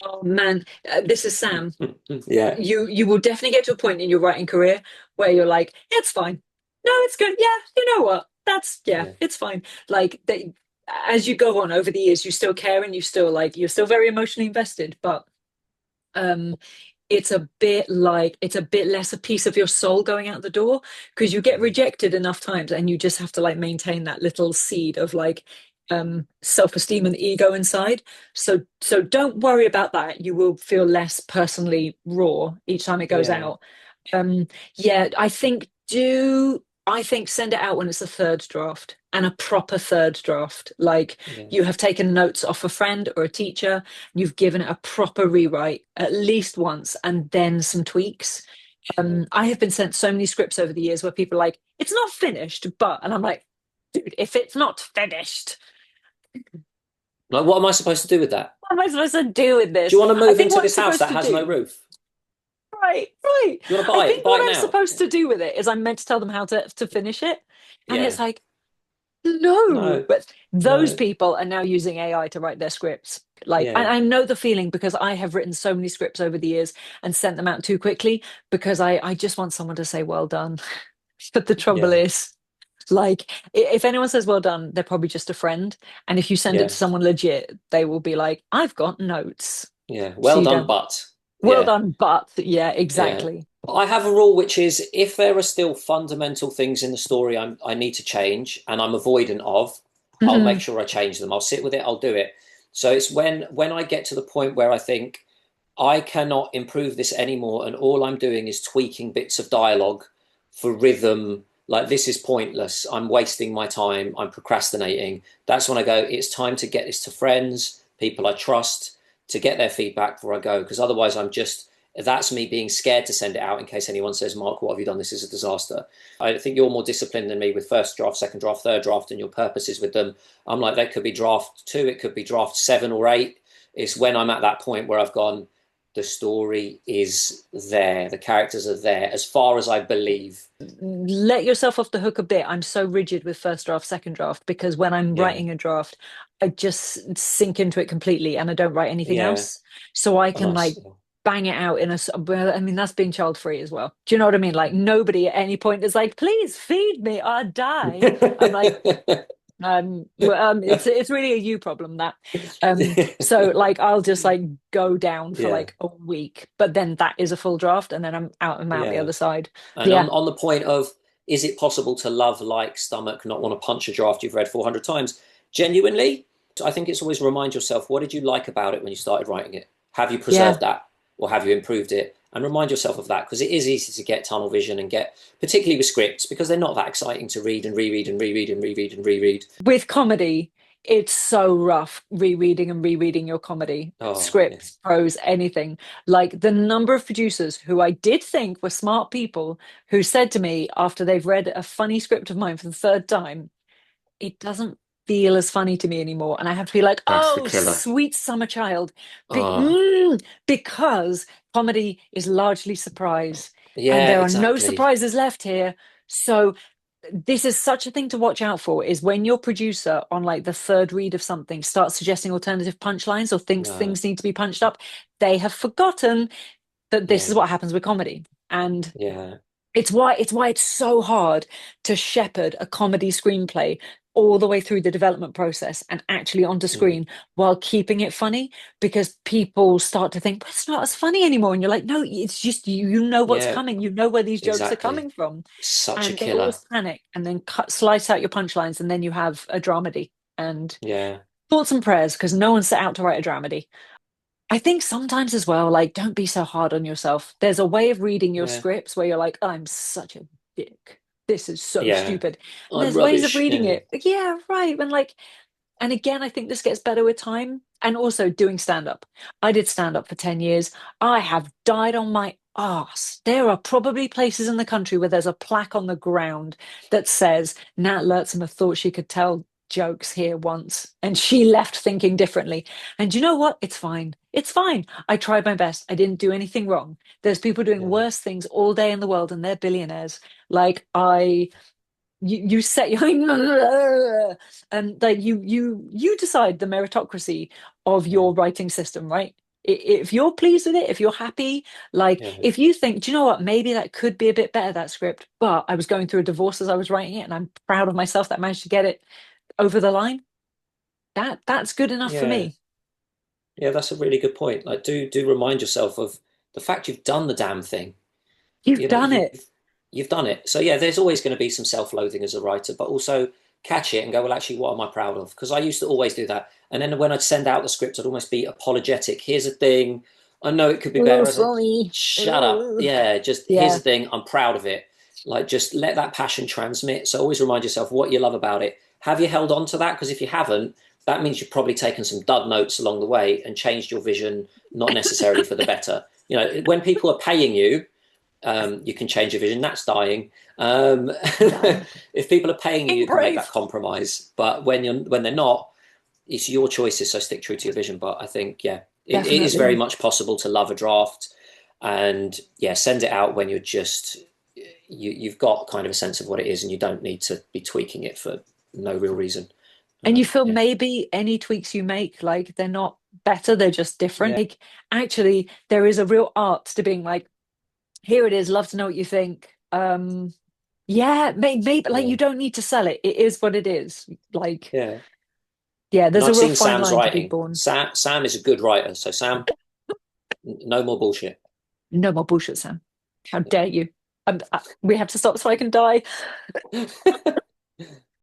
Oh man, this is Sam. Yeah, You will definitely get to a point in your writing career where you're like, it's fine. No, it's good. Yeah, you know what? Yeah, yeah, it's fine. Like they, as you go on over the years, you still care and you still like you're still very emotionally invested, but um it's a bit less a piece of your soul going out the door because you get mm, rejected enough times and you just have to like maintain that little seed of like self-esteem and ego inside. So don't worry about that. You will feel less personally raw each time it goes yeah, out. um, yeah, I think send it out when it's a third draft and a proper third draft. Like yeah, you have taken notes off a friend or a teacher, you've given it a proper rewrite at least once and then some tweaks. yeah. I have been sent so many scripts over the years where people are like, it's not finished, but, and I'm like, dude, if it's not finished, Like, what am I supposed to do with that? what am I supposed to do with Do this? you want to I move think into what I'm this house supposed that to has no do, roof? right, right. Do you want to I buy it? think Buy what it I'm now? supposed to do with it is I'm meant to tell them how to finish it. And it's Yeah. like, no, No, but those no. people are now using AI to write their scripts. Like, Yeah, I know the feeling because I have written so many scripts over the years and sent them out too quickly because I just want someone to say, well done. But the trouble yeah, is, like, if anyone says well done, they're probably just a friend. And if you send it yeah, to someone legit, they will be like, I've got notes. yeah. So Well you done, don't, but well yeah, done, but yeah, yeah. exactly. I have a rule which is if there are still fundamental things in the story I need to change and I'm avoidant of, I'll make Hmm. sure I change them. I'll sit with it, I'll do it. So it's when I get to the point where I think I cannot improve this anymore, and all I'm doing is tweaking bits of dialogue for rhythm. Like, this is pointless. I'm wasting my time. I'm procrastinating. That's when I go, it's time to get this to friends, people I trust, to get their feedback before I go. Because otherwise, that's me being scared to send it out in case anyone says, Mark, what have you done? This is a disaster. I think you're more disciplined than me with first draft, second draft, third draft, and your purposes with them. I'm like, that could be draft two, it could be draft 7 or 8. It's when I'm at that point where I've gone, the story is there, the characters are there, as far as I believe. Let yourself off the hook a bit. I'm so rigid with first draft, second draft, because when I'm Yeah, writing a draft, I just sink into it completely and I don't write anything yeah. else. So I Oh, can nice. like bang it out well, I mean, that's being child free as well. Do you know what I mean? Like nobody at any point is like, please feed me or die. I'm like, it's really a you problem that. So like I'll just like go down for Yeah, like a week, but then that is a full draft and then I'm out the yeah. other side. And Yeah. on the point of, is it possible to love, like, stomach, not want to punch a draft you've read 400 times? Genuinely, I think it's always remind yourself, what did you like about it when you started writing it? Have you Yeah. preserved that, or have you improved it? And remind yourself of that, because it is easy to get tunnel vision and get, particularly with scripts, because they're not that exciting to read and reread and reread and reread and reread. With comedy, it's so rough rereading and rereading your comedy, Oh, yeah. scripts, prose, anything. Like the number of producers who I did think were smart people who said to me after they've read a funny script of mine for the third time, it doesn't feel as funny to me anymore. And I have to be like, That's the oh, killer. sweet summer child. Oh, Because comedy is largely surprise and yeah, there are no exactly. surprises left here. So this is such a thing to watch out for is when your producer on like the third read of something starts suggesting alternative punchlines or thinks No, things need to be punched up, they have forgotten that this is yeah, what happens with comedy. And yeah, it's why it's so hard to shepherd a comedy screenplay all the way through the development process and actually onto mm, screen while keeping it funny because people start to think, but it's not as funny anymore. And you're like, no, it's just you know what's yeah, coming, you know where these jokes are exactly. coming from. Such a And they killer. always panic and then slice out your punchlines, and then you have a dramedy. And Yeah, thoughts and prayers because no one set out to write a dramedy. I think sometimes as well, like, don't be so hard on yourself. There's a way of reading your yeah, scripts where you're like, I'm such a dick. This is so yeah. stupid. And I'm there's ways of rubbish. reading Yeah, it. Yeah, right. And like, and again, I think this gets better with time and also doing stand up. I did stand up for 10 years. I have died on my ass. There are probably places in the country where there's a plaque on the ground that says Nat Lurzima thought she could tell jokes here once and she left thinking differently. And you know what? It's fine. It's fine. I tried my best. I didn't do anything wrong. There's people doing yeah, worse things all day in the world and they're billionaires. Like you set your and like you decide the meritocracy of yeah, your writing system, right? If you're pleased with it, if you're happy, like Yeah, if you think, do you know what, maybe that could be a bit better, that script, but I was going through a divorce as I was writing it, and I'm proud of myself that I managed to get it over the line. That's good enough for yeah, me. yeah. That's a really good point. Like, do remind yourself of the fact you've done the damn thing. You've You know, done it. you've done it. So yeah, there's always going to be some self-loathing as a writer, but also catch it and go, well, actually, what am I proud of? Because I used to always do that. And then when I'd send out the script, I'd almost be apologetic. Here's a thing. I know it could be Oh, better. I said, sorry. shut up. Oh. Yeah, just here's Yeah, the thing. I'm proud of it. Like, just let that passion transmit. So always remind yourself what you love about it. Have you held on to that? Because if you haven't, that means you've probably taken some dud notes along the way and changed your vision, not necessarily for the better. You know, when people are paying you, you can change your vision. That's dying. dying. If people are paying you, In you can make brave. that compromise. But when they're not, it's your choices. So stick true to your vision. But I think it is very Definitely. much possible to love a draft, and send it out when you've got kind of a sense of what it is, and you don't need to be tweaking it for no real reason. And you feel Yeah, maybe any tweaks you make, like they're not better, they're just different. yeah, Like actually, there is a real art to being like, here it is, love to know what you think. Yeah, maybe like yeah, you don't need to sell it. It is what it is. Like, yeah. yeah, And there's a I've real seen fine Sam's line to be writing. born. Sam is a good writer. So Sam, no more bullshit. No more bullshit, Sam. How dare you? We have to stop so I can die.